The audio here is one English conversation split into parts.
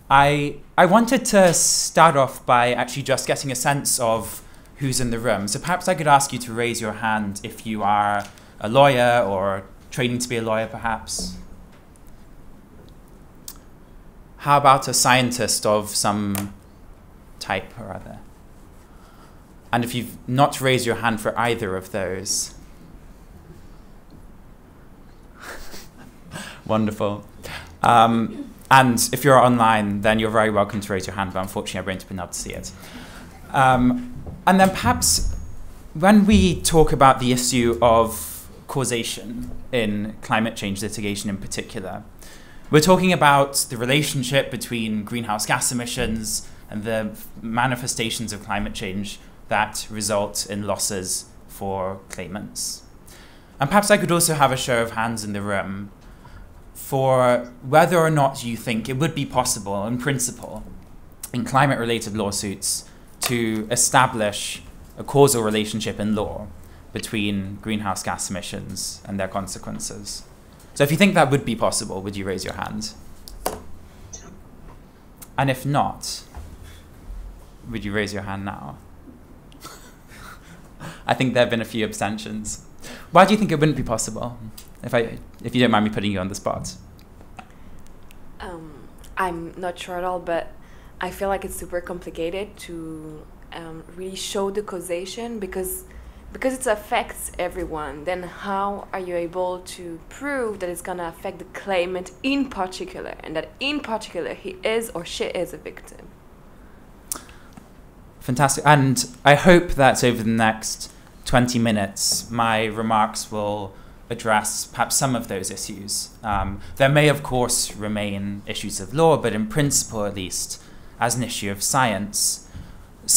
I wanted to start off by actually just getting a sense of who's in the room. So perhaps I could ask you to raise your hand if you are a lawyer or training to be a lawyer, perhaps. How about a scientist of some type or other? And if you've not raised your hand for either of those. Wonderful. And if you're online, then you're very welcome to raise your hand, but unfortunately I won't be able to see it. And then perhaps when we talk about the issue of causation in climate change litigation in particular, we're talking about the relationship between greenhouse gas emissions and the manifestations of climate change that result in losses for claimants. And perhaps I could also have a show of hands in the room for whether or not you think it would be possible, in principle, in climate-related lawsuits to establish a causal relationship in law between greenhouse gas emissions and their consequences. So if you think that would be possible, would you raise your hand? And if not, would you raise your hand now? I think there have been a few abstentions. Why do you think it wouldn't be possible? If you don't mind me putting you on the spot. I'm not sure at all, but I feel like it's super complicated to really show the causation because it affects everyone. Then how are you able to prove that it's going to affect the claimant in particular, and that in particular he is or she is a victim? Fantastic. And I hope that over the next 20 minutes, my remarks will address perhaps some of those issues. There may, of course, remain issues of law, but in principle, at least, as an issue of science,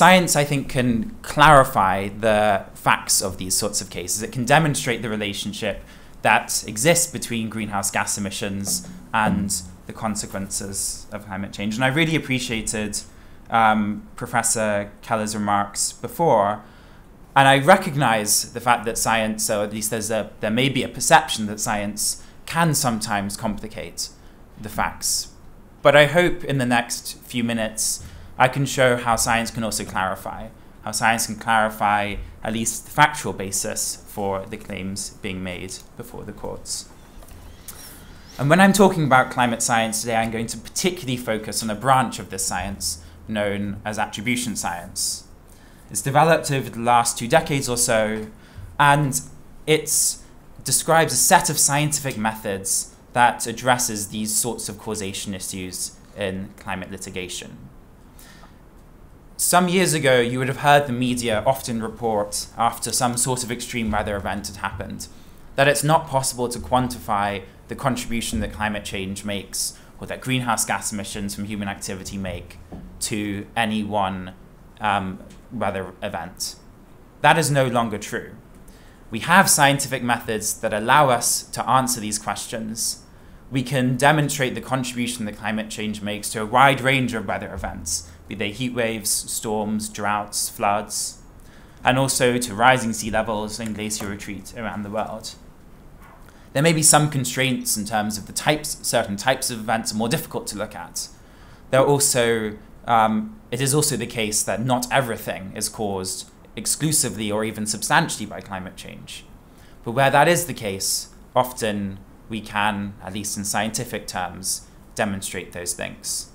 I think, can clarify the facts of these sorts of cases. It can demonstrate the relationship that exists between greenhouse gas emissions and the consequences of climate change. And I really appreciated Professor Keller's remarks before. And I recognize the fact that science, or at least there may be a perception that science can sometimes complicate the facts. But I hope in the next few minutes I can show how science can also clarify, how science can clarify at least the factual basis for the claims being made before the courts. And when I'm talking about climate science today, I'm going to particularly focus on a branch of this science known as attribution science. It's developed over the last 2 decades or so, and it describes a set of scientific methods that addresses these sorts of causation issues in climate litigation. Some years ago, you would have heard the media often report, after some sort of extreme weather event had happened, that it's not possible to quantify the contribution that climate change makes, or that greenhouse gas emissions from human activity make, to any one weather event. That is no longer true. We have scientific methods that allow us to answer these questions. We can demonstrate the contribution that climate change makes to a wide range of weather events, be they heat waves, storms, droughts, floods, and also to rising sea levels and glacier retreat around the world. There may be some constraints in terms of the certain types of events are more difficult to look at. There are also it is also the case that not everything is caused exclusively or even substantially by climate change. But where that is the case, often we can, at least in scientific terms, demonstrate those links.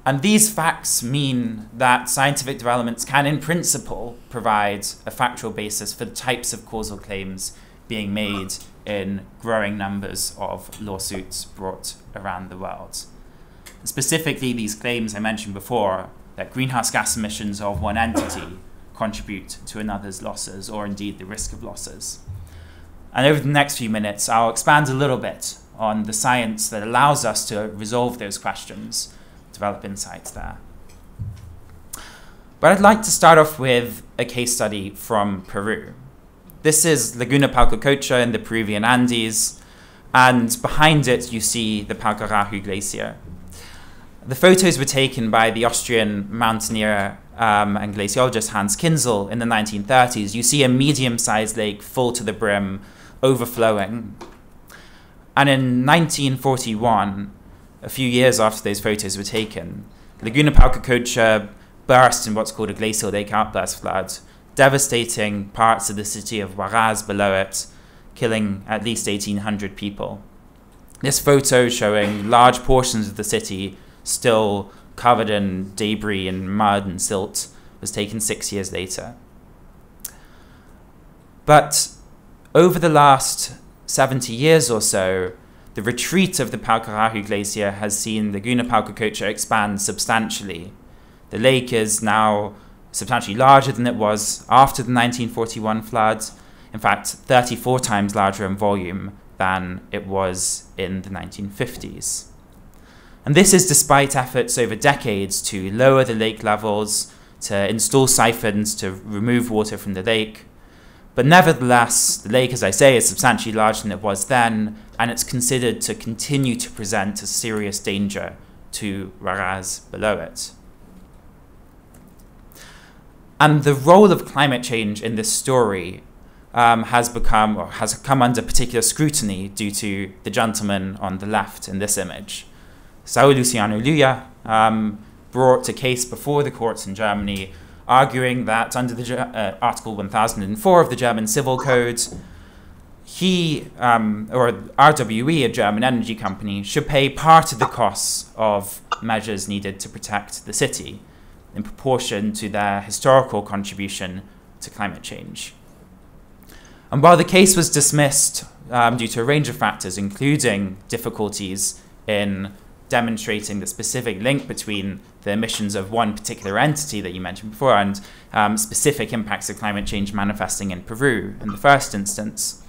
And these facts mean that scientific developments can, in principle, provide a factual basis for the types of causal claims being made in growing numbers of lawsuits brought around the world. Specifically, these claims I mentioned before, that greenhouse gas emissions of one entity contribute to another's losses, or indeed the risk of losses. And over the next few minutes, I'll expand a little bit on the science that allows us to resolve those questions, develop insights there. But I'd like to start off with a case study from Peru. This is Laguna Palcococha in the Peruvian Andes, and behind it you see the Palcaraju Glacier. The photos were taken by the Austrian mountaineer and glaciologist Hans Kinzel in the 1930s. You see a medium-sized lake full to the brim, overflowing. And in 1941, a few years after those photos were taken, Laguna Palcacocha burst in what's called a glacial lake outburst flood, devastating parts of the city of Huaraz below it, killing at least 1,800 people. This photo showing large portions of the city still covered in debris and mud and silt was taken 6 years later. But over the last 70 years or so, the retreat of the Palcaraju Glacier has seen Laguna Palcacocha expand substantially. The lake is now substantially larger than it was after the 1941 flood, in fact 34 times larger in volume than it was in the 1950s. And this is despite efforts over decades to lower the lake levels, to install siphons to remove water from the lake. But nevertheless, the lake, as I say, is substantially larger than it was then, and it's considered to continue to present a serious danger to Huaraz below it. And the role of climate change in this story has come under particular scrutiny due to the gentleman on the left in this image. Saul Luciano Luya brought a case before the courts in Germany arguing that under the Article 1004 of the German Civil Code, he, or RWE, a German energy company, should pay part of the costs of measures needed to protect the city in proportion to their historical contribution to climate change. And while the case was dismissed due to a range of factors, including difficulties in demonstrating the specific link between the emissions of one particular entity that you mentioned before and specific impacts of climate change manifesting in Peru in the first instance,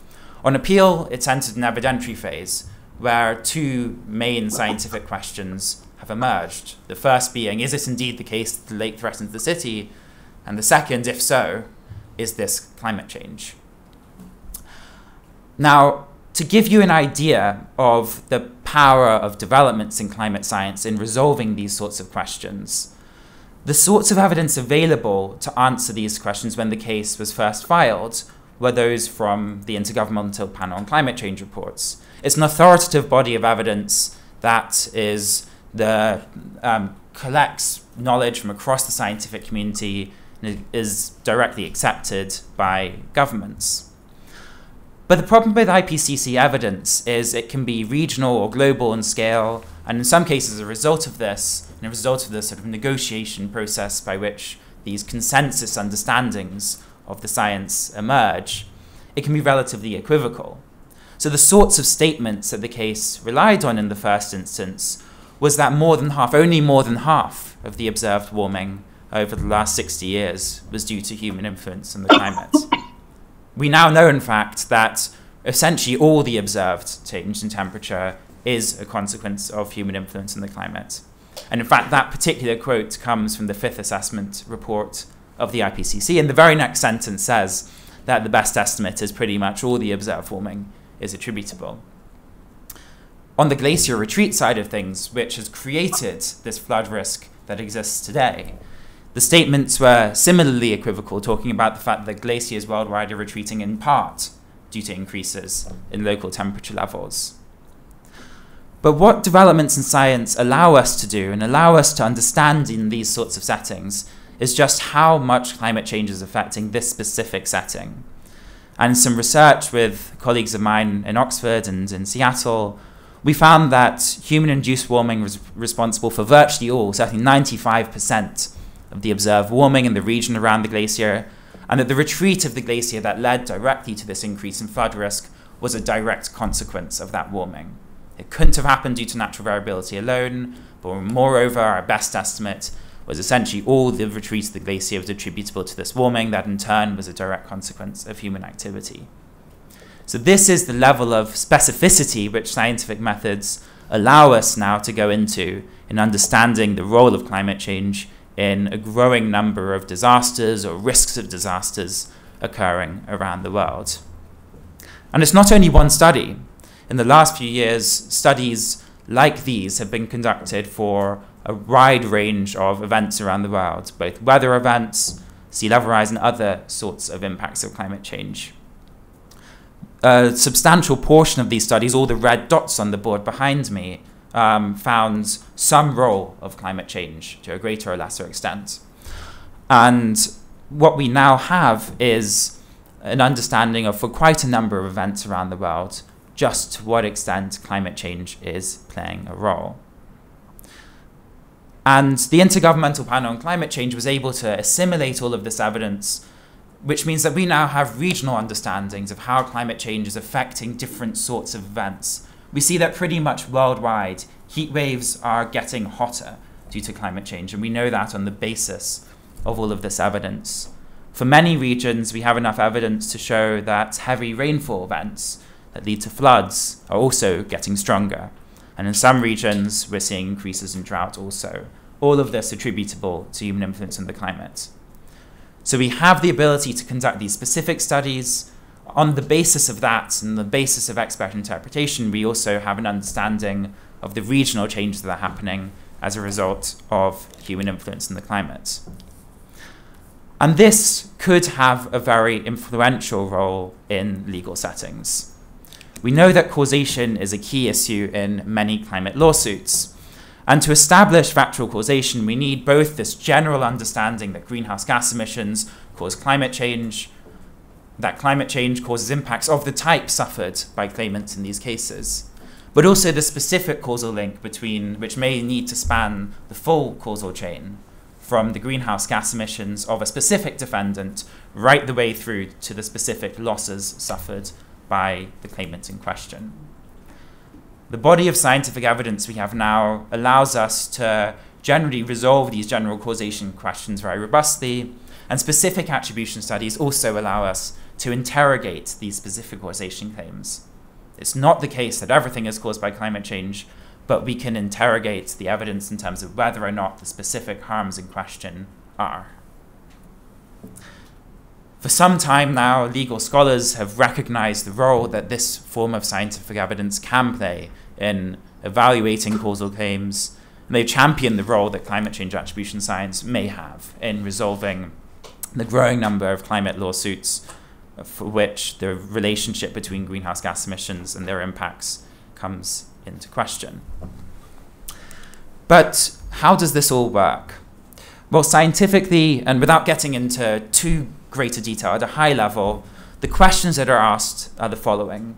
on appeal, it's entered an evidentiary phase where two main scientific questions have emerged. The first being, is it indeed the case that the lake threatens the city? And the second, if so, is this climate change? Now, to give you an idea of the power of developments in climate science in resolving these sorts of questions, the sorts of evidence available to answer these questions when the case was first filed were those from the Intergovernmental Panel on Climate Change reports. It's an authoritative body of evidence that collects knowledge from across the scientific community and is directly accepted by governments. But the problem with IPCC evidence is it can be regional or global in scale, and in some cases, as a result of this, and a result of the sort of negotiation process by which these consensus understandings of the science emerge, it can be relatively equivocal. So the sorts of statements that the case relied on in the first instance was that only more than half of the observed warming over the last 60 years was due to human influence on the climate. We now know, in fact, that essentially all the observed change in temperature is a consequence of human influence on the climate. And in fact, that particular quote comes from the fifth assessment report of the IPCC, and the very next sentence says that the best estimate is pretty much all the observed warming is attributable. On the glacier retreat side of things, which has created this flood risk that exists today, the statements were similarly equivocal, talking about the fact that glaciers worldwide are retreating in part due to increases in local temperature levels. But what developments in science allow us to do and allow us to understand in these sorts of settings is just how much climate change is affecting this specific setting. And some research with colleagues of mine in Oxford and in Seattle, we found that human-induced warming was responsible for virtually all, certainly 95%, of the observed warming in the region around the glacier, and that the retreat of the glacier that led directly to this increase in flood risk was a direct consequence of that warming. It couldn't have happened due to natural variability alone, but moreover, our best estimate was essentially all the retreat of the glacier was attributable to this warming that in turn was a direct consequence of human activity. So this is the level of specificity which scientific methods allow us now to go into in understanding the role of climate change in a growing number of disasters or risks of disasters occurring around the world. And it's not only one study. In the last few years, studies like these have been conducted for a wide range of events around the world, both weather events, sea level rise, and other sorts of impacts of climate change. A substantial portion of these studies, all the red dots on the board behind me, found some role of climate change to a greater or lesser extent. And what we now have is an understanding of, for quite a number of events around the world, just to what extent climate change is playing a role. And the Intergovernmental Panel on Climate Change was able to assimilate all of this evidence, which means that we now have regional understandings of how climate change is affecting different sorts of events. We see that pretty much worldwide, heat waves are getting hotter due to climate change, and we know that on the basis of all of this evidence. For many regions, we have enough evidence to show that heavy rainfall events that lead to floods are also getting stronger. And in some regions, we're seeing increases in drought also. All of this attributable to human influence on the climate. So we have the ability to conduct these specific studies. On the basis of that and the basis of expert interpretation, we also have an understanding of the regional changes that are happening as a result of human influence on the climate. And this could have a very influential role in legal settings. We know that causation is a key issue in many climate lawsuits. And to establish factual causation, we need both this general understanding that greenhouse gas emissions cause climate change, that climate change causes impacts of the type suffered by claimants in these cases, but also the specific causal link between, which may need to span the full causal chain, from the greenhouse gas emissions of a specific defendant right the way through to the specific losses suffered by the claimant in question. The body of scientific evidence we have now allows us to generally resolve these general causation questions very robustly, and specific attribution studies also allow us to interrogate these specific causation claims. It's not the case that everything is caused by climate change, but we can interrogate the evidence in terms of whether or not the specific harms in question are. For some time now, legal scholars have recognized the role that this form of scientific evidence can play in evaluating causal claims, and they've championed the role that climate change attribution science may have in resolving the growing number of climate lawsuits for which the relationship between greenhouse gas emissions and their impacts comes into question. But how does this all work? Well, scientifically, and without getting into too greater detail, at a high level, the questions that are asked are the following.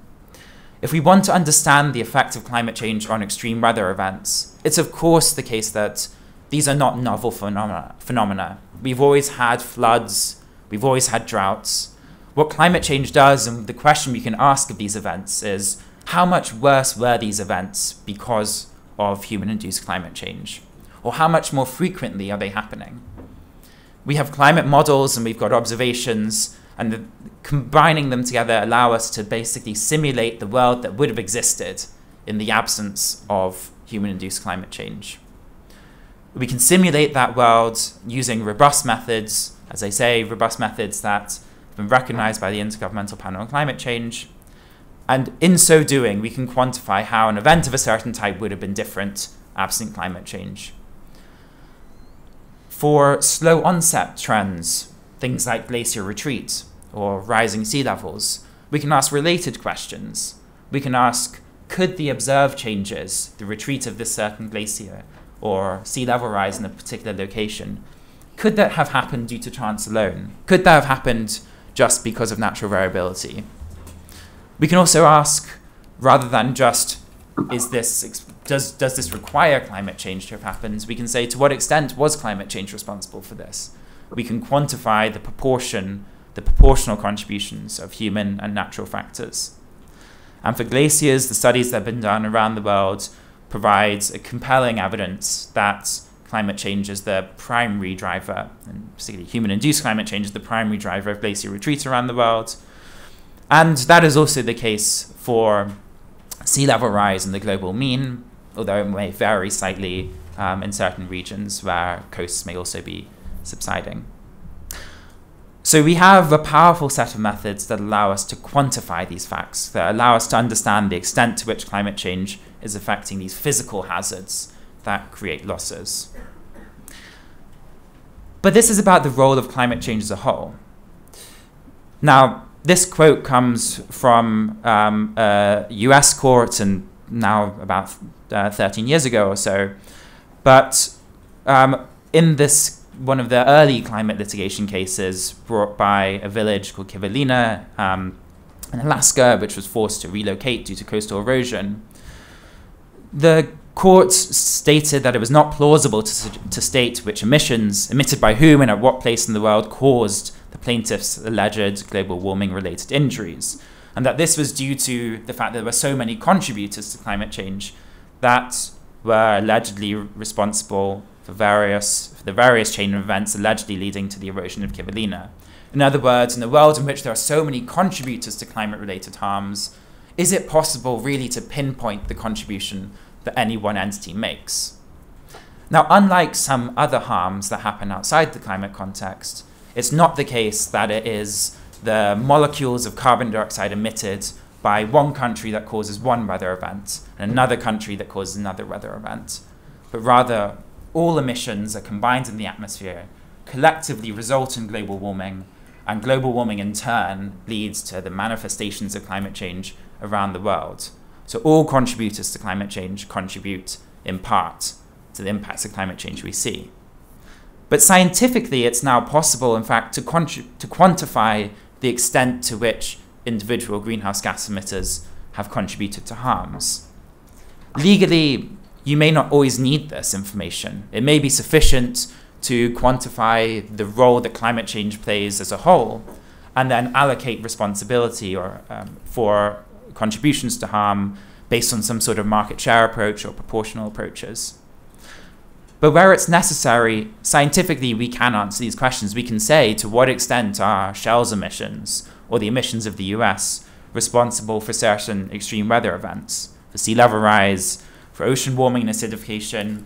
If we want to understand the effect of climate change on extreme weather events, it's of course the case that these are not novel phenomena. We've always had floods, we've always had droughts. What climate change does, and the question we can ask of these events, is how much worse were these events because of human-induced climate change? Or how much more frequently are they happening? We have climate models and we've got observations, and combining them together allow us to basically simulate the world that would have existed in the absence of human-induced climate change. We can simulate that world using robust methods, as I say, robust methods that have been recognized by the Intergovernmental Panel on Climate Change. And in so doing, we can quantify how an event of a certain type would have been different absent climate change. For slow onset trends, things like glacier retreat or rising sea levels, we can ask related questions. We can ask, could the observed changes, the retreat of this certain glacier or sea level rise in a particular location, could that have happened due to chance alone? Could that have happened just because of natural variability? We can also ask, rather than just, does this require climate change to have happened? We can say, to what extent was climate change responsible for this? We can quantify the proportional contributions of human and natural factors. And for glaciers, the studies that have been done around the world provides a compelling evidence that climate change is the primary driver, and particularly human-induced climate change is the primary driver of glacier retreat around the world. And that is also the case for sea level rise in the global mean, although it may vary slightly in certain regions where coasts may also be subsiding. So we have a powerful set of methods that allow us to quantify these facts, that allow us to understand the extent to which climate change is affecting these physical hazards that create losses. But this is about the role of climate change as a whole. Now, this quote comes from a US court and now about 13 years ago or so. But in this, one of the early climate litigation cases brought by a village called Kivalina in Alaska, which was forced to relocate due to coastal erosion, the court stated that it was not plausible to state which emissions, emitted by whom and at what place in the world, caused the plaintiff's alleged global warming related injuries, and that this was due to the fact that there were so many contributors to climate change that were allegedly responsible for the various chain of events allegedly leading to the erosion of Kivalina. In other words, in a world in which there are so many contributors to climate-related harms, is it possible really to pinpoint the contribution that any one entity makes? Now, unlike some other harms that happen outside the climate context, it's not the case that it is the molecules of carbon dioxide emitted by one country that causes one weather event and another country that causes another weather event, but rather all emissions are combined in the atmosphere, collectively result in global warming, and global warming in turn leads to the manifestations of climate change around the world. So all contributors to climate change contribute in part to the impacts of climate change we see. But scientifically, it's now possible, in fact, to quantify the extent to which individual greenhouse gas emitters have contributed to harms. Legally, you may not always need this information. It may be sufficient to quantify the role that climate change plays as a whole, and then allocate responsibility for contributions to harm based on some sort of market share approach or proportional approaches. But where it's necessary, scientifically, we can answer these questions. We can say to what extent are Shell's emissions or the emissions of the US responsible for certain extreme weather events, for sea level rise, for ocean warming and acidification.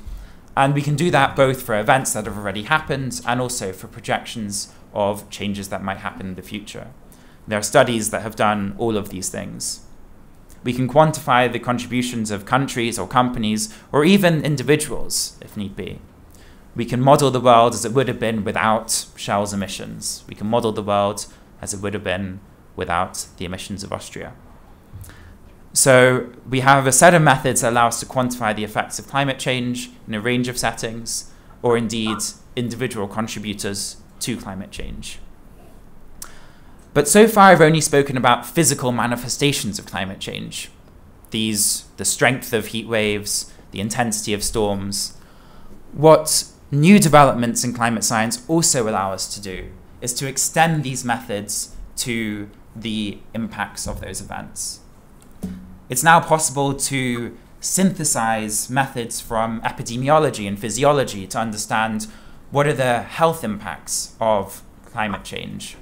And we can do that both for events that have already happened and also for projections of changes that might happen in the future. There are studies that have done all of these things. We can quantify the contributions of countries or companies or even individuals, if need be. We can model the world as it would have been without Shell's emissions. We can model the world as it would have been without the emissions of Austria. So we have a set of methods that allow us to quantify the effects of climate change in a range of settings, or indeed individual contributors to climate change. But so far I've only spoken about physical manifestations of climate change. The strength of heat waves, the intensity of storms. What new developments in climate science also allow us to do is to extend these methods to the impacts of those events. It's now possible to synthesize methods from epidemiology and physiology to understand what are the health impacts of climate change.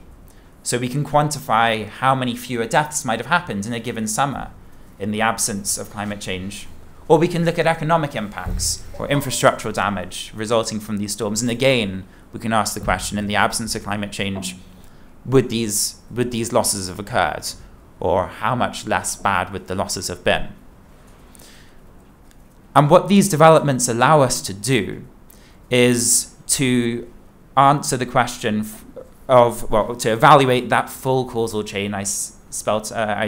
So we can quantify how many fewer deaths might have happened in a given summer in the absence of climate change. Or we can look at economic impacts or infrastructural damage resulting from these storms. And again, we can ask the question, in the absence of climate change, would these losses have occurred? Or how much less bad would the losses have been? And what these developments allow us to do is to answer the question to evaluate that full causal chain I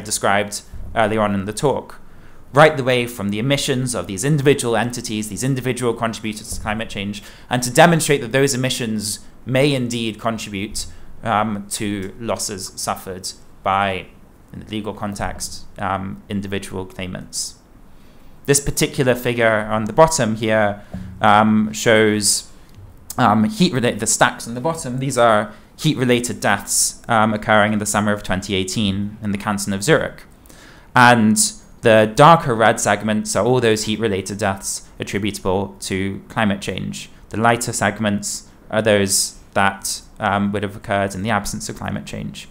described earlier on in the talk, right the way from the emissions of these individual entities, these individual contributors to climate change, and to demonstrate that those emissions may indeed contribute to losses suffered by, in the legal context, individual claimants. This particular figure on the bottom here shows heat-related, the stacks on the bottom. These are heat-related deaths occurring in the summer of 2018 in the canton of Zurich. And the darker red segments are all those heat-related deaths attributable to climate change. The lighter segments are those that would have occurred in the absence of climate change.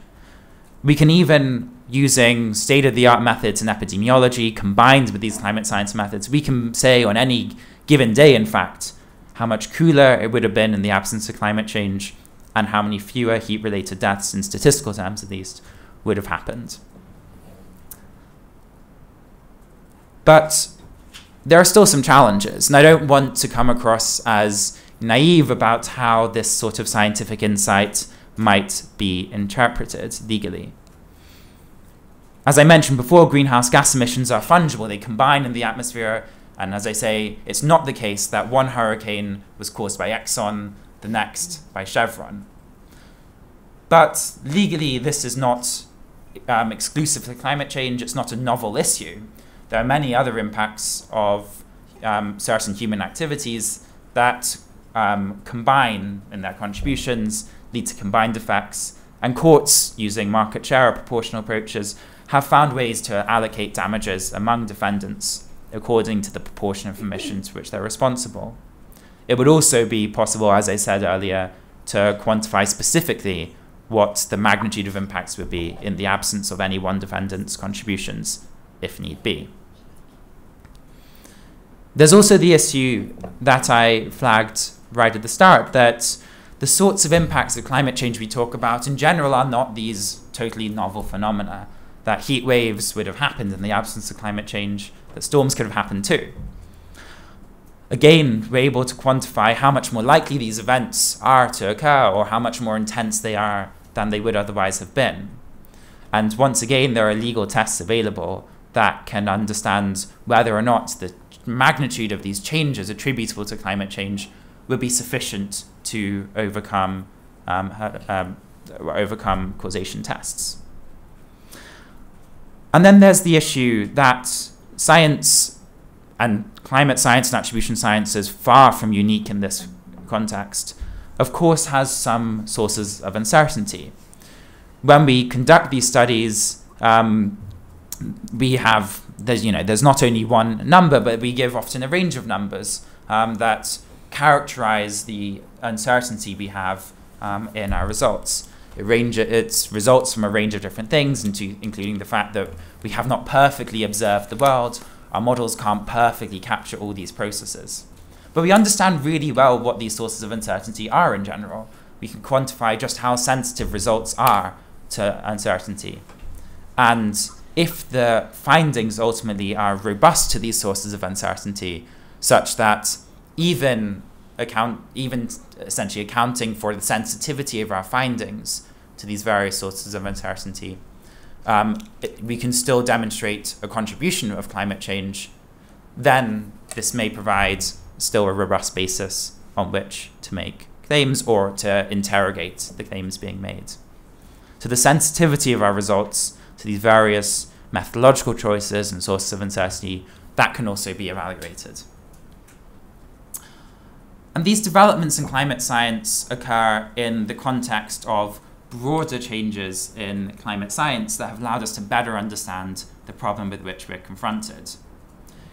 We can even, using state-of-the-art methods in epidemiology combined with these climate science methods, we can say on any given day, in fact, how much cooler it would have been in the absence of climate change and how many fewer heat-related deaths, in statistical terms at least, would have happened. But there are still some challenges, and I don't want to come across as naive about how this sort of scientific insight might be interpreted legally. As I mentioned before, greenhouse gas emissions are fungible. They combine in the atmosphere. And as I say, it's not the case that one hurricane was caused by Exxon, the next by Chevron. But legally, this is not exclusive to climate change. It's not a novel issue. There are many other impacts of certain human activities that combine in their contributions, lead to combined effects, and courts, using market share or proportional approaches, have found ways to allocate damages among defendants according to the proportion of emissions for which they're responsible. It would also be possible, as I said earlier, to quantify specifically what the magnitude of impacts would be in the absence of any one defendant's contributions, if need be. There's also the issue that I flagged right at the start, that the sorts of impacts of climate change we talk about in general are not these totally novel phenomena. That heat waves would have happened in the absence of climate change, that storms could have happened too. Again, we're able to quantify how much more likely these events are to occur, or how much more intense they are than they would otherwise have been. And once again, there are legal tests available that can understand whether or not the magnitude of these changes attributable to climate change would be sufficient to overcome causation tests. And then there's the issue that science and climate science and attribution science is far from unique in this context, of course has some sources of uncertainty. When we conduct these studies, there's not only one number, but we give often a range of numbers that characterize the uncertainty we have in our results. It results from a range of different things, including the fact that we have not perfectly observed the world. Our models can't perfectly capture all these processes. But we understand really well what these sources of uncertainty are in general. We can quantify just how sensitive results are to uncertainty. And if the findings ultimately are robust to these sources of uncertainty, such that even essentially accounting for the sensitivity of our findings to these various sources of uncertainty, we can still demonstrate a contribution of climate change, then this may provide still a robust basis on which to make claims or to interrogate the claims being made. So the sensitivity of our results to these various methodological choices and sources of uncertainty, that can also be evaluated. And these developments in climate science occur in the context of broader changes in climate science that have allowed us to better understand the problem with which we're confronted.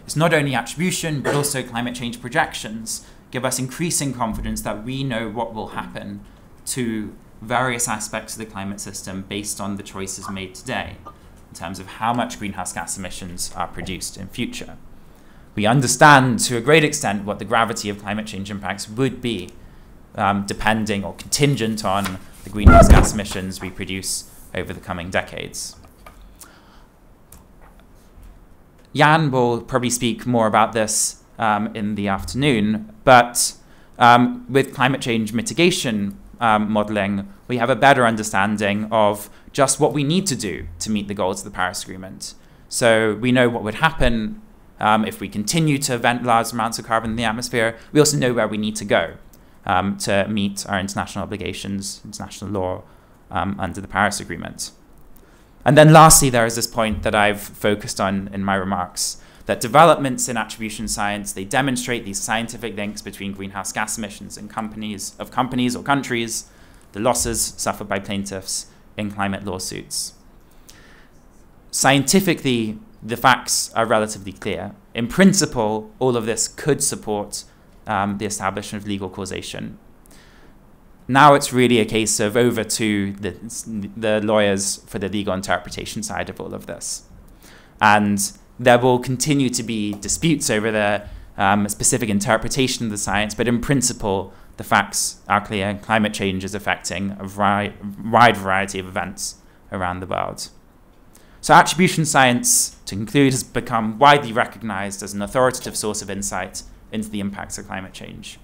It's not only attribution, but also climate change projections give us increasing confidence that we know what will happen to various aspects of the climate system based on the choices made today, in terms of how much greenhouse gas emissions are produced in future. We understand to a great extent what the gravity of climate change impacts would be, depending or contingent on the greenhouse gas emissions we produce over the coming decades. Jan will probably speak more about this in the afternoon, but with climate change mitigation modeling, we have a better understanding of just what we need to do to meet the goals of the Paris Agreement. So we know what would happen if we continue to vent large amounts of carbon in the atmosphere. We also know where we need to go to meet our international obligations, international law under the Paris Agreement. And then lastly, there is this point that I've focused on in my remarks, that developments in attribution science, they demonstrate these scientific links between greenhouse gas emissions in companies or countries, the losses suffered by plaintiffs in climate lawsuits. Scientifically, the facts are relatively clear. In principle, all of this could support the establishment of legal causation. Now it's really a case of over to the lawyers for the legal interpretation side of all of this. And there will continue to be disputes over the specific interpretation of the science, but in principle, the facts are clear. Climate change is affecting a wide variety of events around the world. So attribution science, to conclude, has become widely recognized as an authoritative source of insight into the impacts of climate change.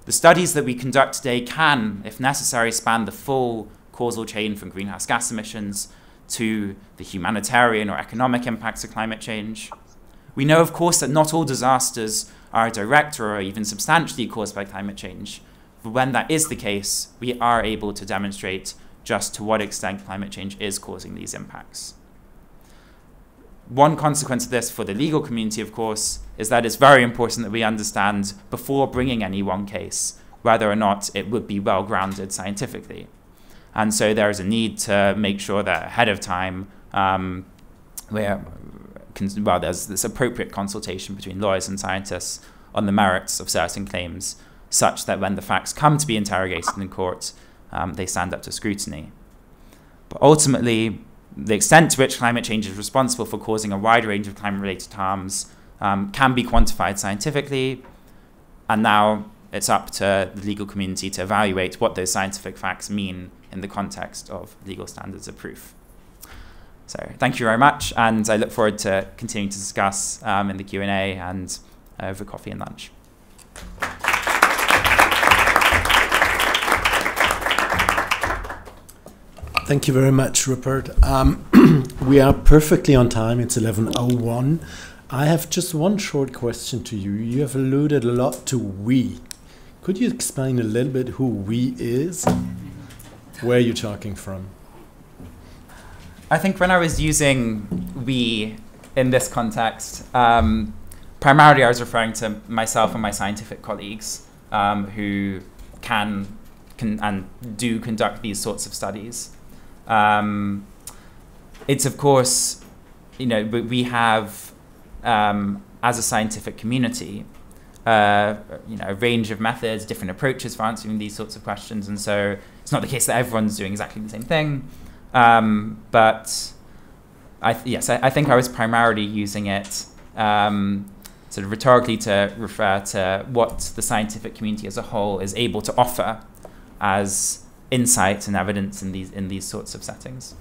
The studies that we conduct today can, if necessary, span the full causal chain from greenhouse gas emissions to the humanitarian or economic impacts of climate change. We know, of course, that not all disasters are direct or even substantially caused by climate change. But when that is the case, we are able to demonstrate just to what extent climate change is causing these impacts. One consequence of this for the legal community, of course, is that it's very important that we understand before bringing any one case whether or not it would be well-grounded scientifically. And so there is a need to make sure that ahead of time there's this appropriate consultation between lawyers and scientists on the merits of certain claims, such that when the facts come to be interrogated in court, they stand up to scrutiny. But ultimately, the extent to which climate change is responsible for causing a wide range of climate-related harms can be quantified scientifically, and now it's up to the legal community to evaluate what those scientific facts mean in the context of legal standards of proof. So thank you very much, and I look forward to continuing to discuss in the Q&A and over coffee and lunch. Thank you very much, Rupert. We are perfectly on time. It's 11:01. I have just one short question to you. You have alluded a lot to we. Could you explain a little bit who we is? Where are you talking from? I think when I was using we in this context, primarily I was referring to myself and my scientific colleagues who can and do conduct these sorts of studies. It's of course, we have, as a scientific community, a range of methods, different approaches for answering these sorts of questions, and so it's not the case that everyone's doing exactly the same thing. But I think I was primarily using it sort of rhetorically to refer to what the scientific community as a whole is able to offer as insight and evidence in these sorts of settings.